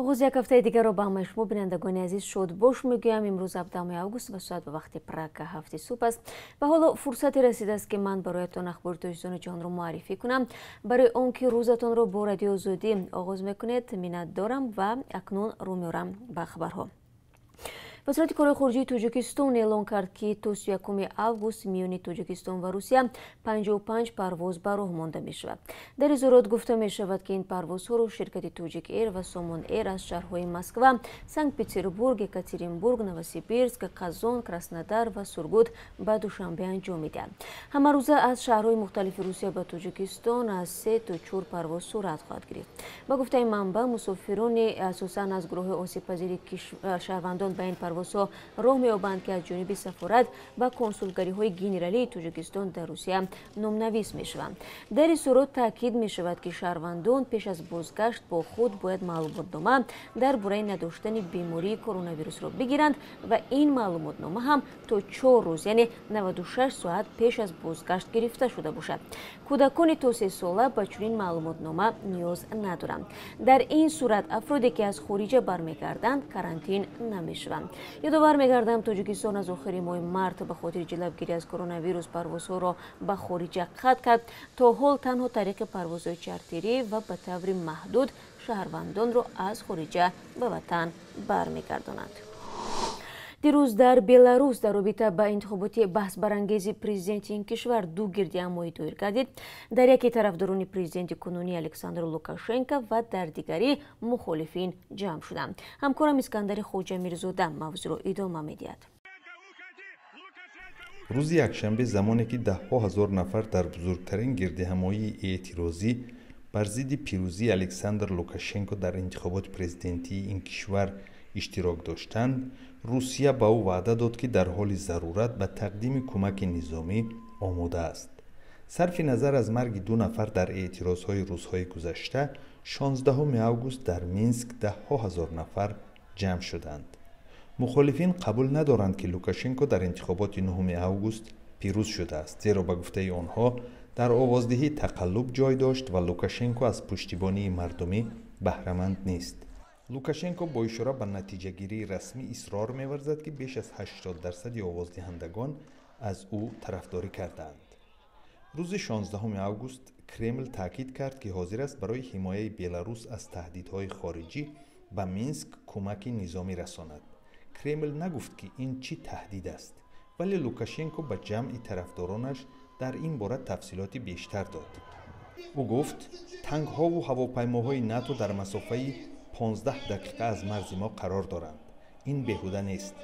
آغاز یک هفته دیگر رو با همه شما بینندگان عزیز شد باش میگویم. امروز 17 آگوست و ساعت به وقت پراگ هفت صبح است و حالا فرصتی رسیده است که من برایتان اخبار تلویزیون جهان رو معرفی کنم. برای آنکه روزتان رو با رادیو آزادی آغاز میکنید منت دارم و اکنون رو میارم به خبرها. وزارت کار خارجه تاجیکستان اعلام کرد که تا 31 آگوست میان تاجیکستان و روسیه 55 پرواز به راه مانده می شود. در اظهارات گفته می شود که این پروازها را شرکت تاجیک ایر و سامان ایر از شهرهای مسکو، سنت پترزبورگ، یکاترینبورگ، نوسیبیرسک، قزان، کراسنودار و سورگوت به دوشنبه انجام میدهند. همه روزه از شهرهای مختلف روسیه به تاجیکستان از 3 تا 4 پرواز صورت خواهد گرفت. با گفته این منبع مسافران اساساً از گروه آسیب‌پذیر شهروندان به این پروازها راه می‌یابند که از جانب سفارت و کنسولگری‌های گنرالی تاجیکستان در روسیه نام‌نویس می‌شوند. در این صورت تاکید می‌شود که شهروندان پیش از بازگشت با خود باید معلوماتنامه درباره نداشتن بیماری کرونا ویروس را بگیرند و این معلوماتنامه هم تا 4 روز یعنی 96 ساعت پیش از بازگشت گرفته شده باشد. کودکان تا 3 ساله به چنین معلوماتنامه نیاز ندارند. در این صورت افرادی که از خارج برمیگردند کارانتین نمی‌شوند. یادآور می‌گردم تاجیکستان از آخر ماه مارت به خاطر جلوگیری از کرونا ویروس پروازها را به خارج قطع کرد. تا حال تنها طریق پروازهای چارتری و به طور محدود شهروندان را از خارج به وطن برمیگردانند. دیروز در بلاروس در رابطه با انتخابات بحث برانگیز پرزیدنت این کشور دو گردهمایی دایر گردید. در یکی طرفداران پرزیدنت کنونی الکساندر لوکاشنکو و در دیگری مخالفین جمع شدند. همکارم اسکندر خواجه میرزاده موضوع را ادامه میدهد. روز یکشنبه زمانی که ده‌ها هزار نفر در بزرگترین گردهمایی اعتراضی بر ضد پیروزی الکساندر لوکاشنکو در انتخابات پرزیدنتی این کشور اشتراک داشتند، روسیه به او وعده داد که در حال ضرورت به تقدیم کمک نظامی آماده است. صرف نظر از مرگ 2 نفر در اعتراضهای روزهای گذشته، 16 آگوست در مینسک ده‌ها هزار نفر جمع شدند. مخالفین قبول ندارند که لوکاشنکو در انتخابات 9 آگوست پیروز شده است، زیرا به گفته آنها در آوازدهی تقلب جای داشت و لوکاشنکو از پشتیبانی مردمی بهره‌مند نیست. لوکاشنکو با اشاره به نتیجه گیری رسمی اصرار می‌ورزد که بیش از 80% آوازدهندگان از او طرفداری کردند. روز 16 آگوست کرمل تاکید کرد که حاضر است برای حمایت بلاروس از تهدیدهای خارجی به مینسک کمک نظامی رساند. کرمل نگفت که این چی تهدید است، ولی لوکاشنکو به جمع طرفدارانش در این باره تفصیلات بیشتر داد. او گفت تانک‌ها و هواپیماهای ناتو در مسافه 15 دقیقه از مرز ما قرار دارند. این بیهوده نیست.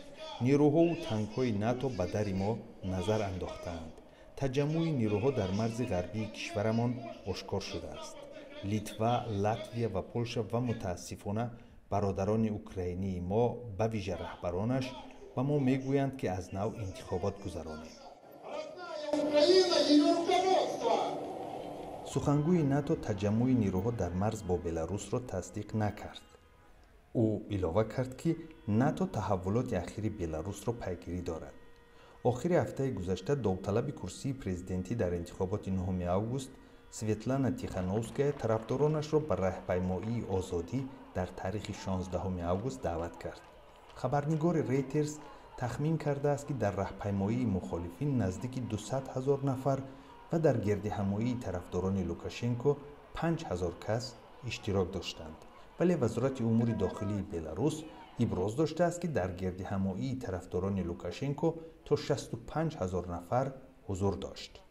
نیروها و تانک‌های ناتو به در ما نظر انداختند. تجمع نیروها در مرز غربی کشورمان آشکار شده است. لیتوا، لاتویا و پولشا و متاسفانه برادران اوکراینی ما به ویژه رهبرانش به ما میگویند که از نو انتخابات گذرانیم. سخنگوی ناتو تجمع نیروها در مرز با بلاروس را تصدیق نکرد. او علاوه کرد که ناتو تحولات اخیر بلاروس را پیگیری دارد. آخر هفته گذشته داوطلب کرسی پرزیدنتی در انتخابات 9 آگوست سویتلانا تیخانووسکایا طرفدارانش را به راهپیمایی آزادی در تاریخ 16 آگوست دعوت کرد. خبرنگار ریترز تخمین کرده است که در راهپیمایی مخالفین نزدیک 200,000 نفر و در گردهمایی طرفداران لوکاشنکو 5,000 کس اشتراک داشتند. ولی وزارت امور داخلی بلاروس ابراز داشته است که در گردهمایی طرفداران لوکاشنکو تا 65,000 نفر حضور داشت.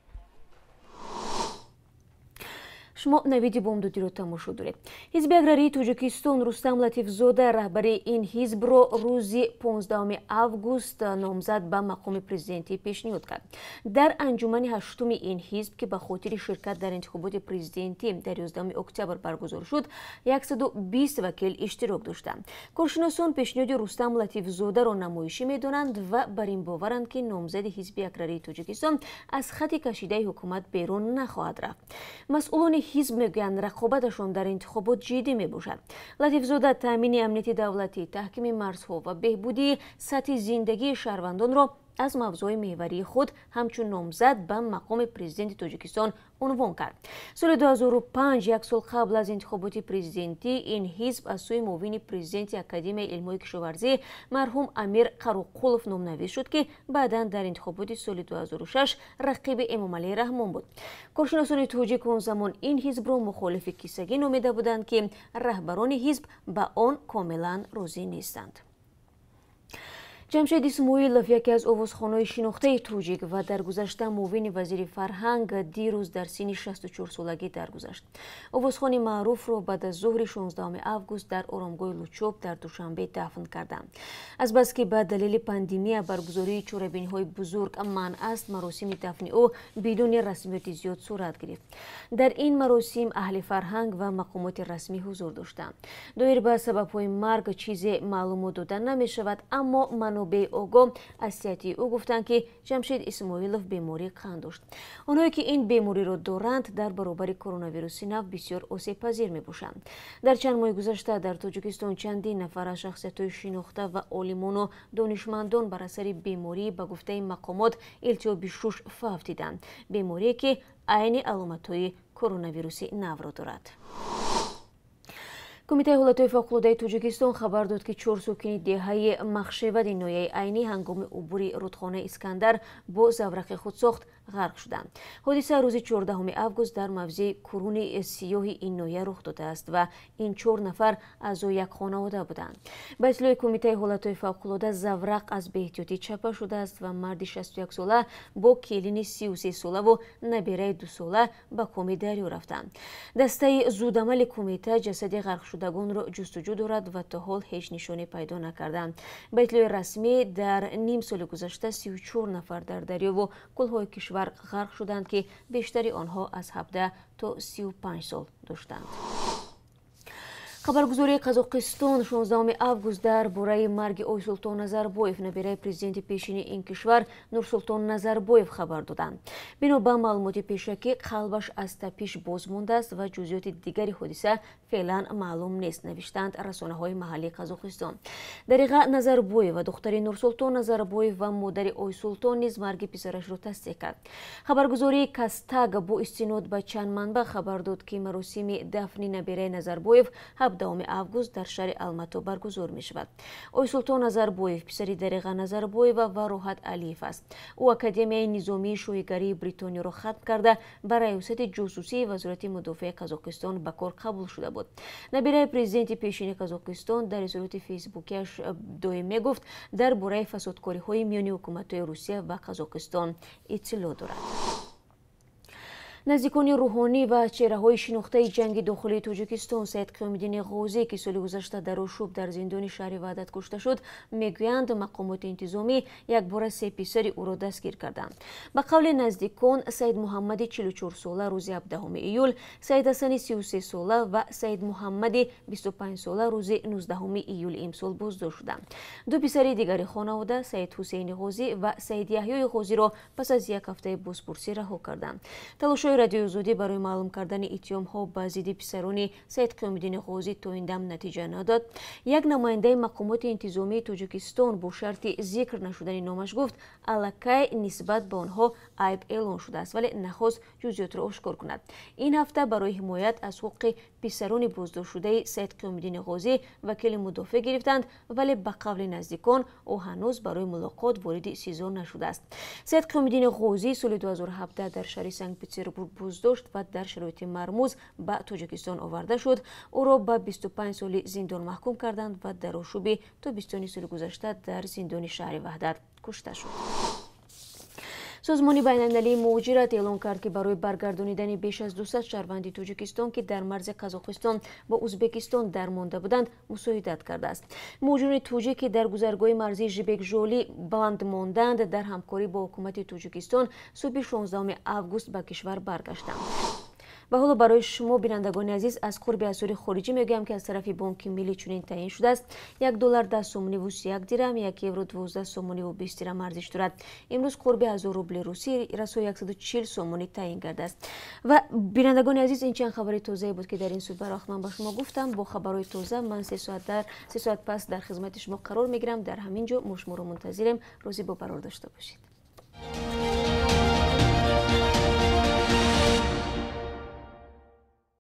شما навиди бомдодии ро тамошо доред. ҳизби аграрии тоҷикистон рустам латифзода раҳбари ин ҳизбро рӯзи 15 август номзад ба мақоми президентӣ пешниҳод кард. дар анҷумани ҳаштуми ин ҳизб ки ба хотири ширкат дар интихоботи президентӣ дар 11 октябр баргузор шуд 120 вакил иштирок доштанд. коршиносон пешниҳоди рустам латифзодаро намоишӣ медонанд ва бар ин боваранд ки номзади ҳизби аграрии тоҷикистон аз хати кашидаи ҳукумат берун нахоҳад рафт. масъулони حزب میگویند رقابتشان در انتخابات جدی می باشد. لطیفزاده تامین امنیت دولتی، تحکیم مرزها و بهبودی سطح زندگی شهروندان را از موضوع محوری خود همچون نامزد به مقام پرزیدنت تاجیکستان عنوان کرد. سال 2005 یک سال قبل از انتخابات پرزیدنتی این حزب از سوی معاون پرزیدنت اکادمی علوم کشاورزی مرحوم امیر قروقولوف نامنویس شد که بعدا در انتخابات سال 2006 رقیب امامعلی رحمان بود. کارشناسان تاجیک اون زمان این حزب را مخالف کیسگی نامیده بودند که رهبران حزب به آن کاملا راضی نیستند. جمشید اسماعیلوف یکی از آوازخوان‌های شناخته تاجیک و در گذشته معاون وزیر فرهنگ دیروز در سن 64 سالگی درگذشت. آوازخوان معروف را بعد از ظهر 16 август در آرامگاه لوچوب در دوشنبه دفن کردند. از بس که به دلیل پاندمی برگزاری چهاره‌بینی‌های بزرگ منع است، مراسم دفن او بدون رسمیت زیاد صورت گرفت. در این مراسم اهل فرهنگ و مقامات رسمی حضور داشتند. دایر به سبب‌های مرگ چیزی معلومات داده نمی‌شود، اما منابع اوگو از سیاتی او گفتند که جمشید اسماعیلوف بیماری قند داشت. آنهایی که این بیماری را دارند در برابر کرونا ویروس نو بسیار آسیب پذیر می باشند. در چند ماه گذشته در تاجیکستان چندین نفر از شخصیت‌های شناخته و عالمان و دانشمندان بر اثر بیماری به گفته مقامات التهاب شش فوت دیدند. بیماری که عین علامت‌های کرونا ویروس نو را دارد. کمیته حالتهای فوق‌العاده تاجیکستان خبر داد که 4 ساکن دهه مخشوت ناحیه عینی هنگام عبور رودخانه اسکندر با زورق خودساخت غرق شدند. حادثه روز 14 август در موضع کرون سیاه این ناحیه رخ داده است و این 4 نفر اعضای یک خانواده بودند. به اطلاع کمیته حالتهای فوق‌العاده زورق از بی‌احتیاطی چپه شده است و مرد 61 ساله با کلین 33 ساله و نبیره 2 ساله به کام دریا رفتند. دسته زودعمل کمیته جسد غرق شدگان را جستجو دارد و تا حال هیچ نشانی پیدا نکردند. به اطلاع رسمی در نیم سال گذشته 34 نفر در دریا و کلهای کشور غرق شدند که بیشتری آنها از 17 تا 35 سال داشتند. خبرگزاری قزاقستان 16 август در باره مرگ آیسلطان نظربایف نبیره پرزیدنت پیشین این کشور نورسلطان نظربایف خبر دادند. بنا به معلومات پیشکی قلبش از تپش باز مانده است و جزئیات دیگری حادثه فعلا معلوم نیست، نوشتند رسانه‌های محلی قزاقستان. دریغه نظربایف و دختر نورسلطان نظربایف و مادر آیسلطان نیز مرگ پسرش را تصدیق کرد. خبرگزاری کاستاگ با استناد به چند منبع خبر داد که مراسم دفن نبیره نظربایف 17 август در شهر الماتو برگزار می شود. آیسلطان نظربایف پسری دریغه نظربایف و راحت علیف است. او اکادمیای نظامی شویگری بریتانیا را ختم کرده برای ریاست جاسوسی وزارت مدافع قزاقستان به کار قبول شده بود. نبیره پرزیدنت پیشین قزاقستان در رسالت فیسبوکیش دائمی گفت در باره فسادکاری های میان حکومت‌های روسیه و قزاقستان اطلاع دارد. نزدیکان روحانی و چهره‌های شناخته جنگ داخلی تاجیکستان سید قیام‌الدین غازی که سال گذشته در آشوب در زندان شهر وحدت کشته شد میگویند مقامات انتظامی یک بار 3 پسر او را دستگیر کردند. به قول نزدیکان سید محمد 44 ساله روز 17 ایول، سید حسن 33 ساله و سید محمد 25 ساله روز 19 ایول امسال بازداشت شدند. 2 پسر دیگر خانواده سید حسین غازی و سید یحیی غازی را پس از یک هفته بازپرسی رها کردند. تلاش‌های رادیو آزادی برای معلوم کردن اتهام‌ها به ضد پسران سید قیام‌الدین غازی تا این دم نتیجه نداد. یک نماینده مقامات انتظامی تاجیکستان با شرط ذکر نشدن نامش گفت الکی نسبت به آنها عیب اعلان شده است ولی نخواست جزئیات را آشکار کند. این هفته برای حمایت از حقوق پسران بازداشت شده سید قیام‌الدین غازی وکیل مدافع گرفتند ولی به قول نزدیکان او هنوز برای ملاقات وارد سیزن نشده است. سید قیام‌الدین غازی سال 2017 در شهر سنت پترزبورگ بازداشت و در شرایط مرموز به تاجیکستان آورده شد. او را به 25 سال زندان محکوم کردند و در آشوب تابستان سال گذشته در زندان شهر وحدت کشته شد. سازمان بین‌المللی مهاجرت اعلام کرد که برای برگردانیدن بیش از 200 شهروند تاجیکستان که در مرز قزاقستان با ازبکستان درمانده بودند مساعدت کرده است. مهاجران تاجیک که در گذرگاه مرزی ژبک‌ژولی بند ماندند در همکاری با حکومت تاجیکستان صبح 16 август به کشور برگشتند. و حالا برای شما بینندگان عزیز از قرب اسعار خارجی میگم که از طرف بانک ملی چنین تعیین شده است. $1 10 سومونی و 31 درهم، 1 یورو 12 سومونی و 20 درهم ارزش دارد. امروز قرب 1000 روبل روسی رسای 140 سومونی تعیین کرده است. و بینندگان عزیز این چند خبر تازه بود که در این سود براخت من با شما گفتم. با خبرهای تازه من 3 ساعت پس در خدمت شما قرار میگیرم. در همین جا ما شما رو منتظریم. روزی با قرار داشته باشید.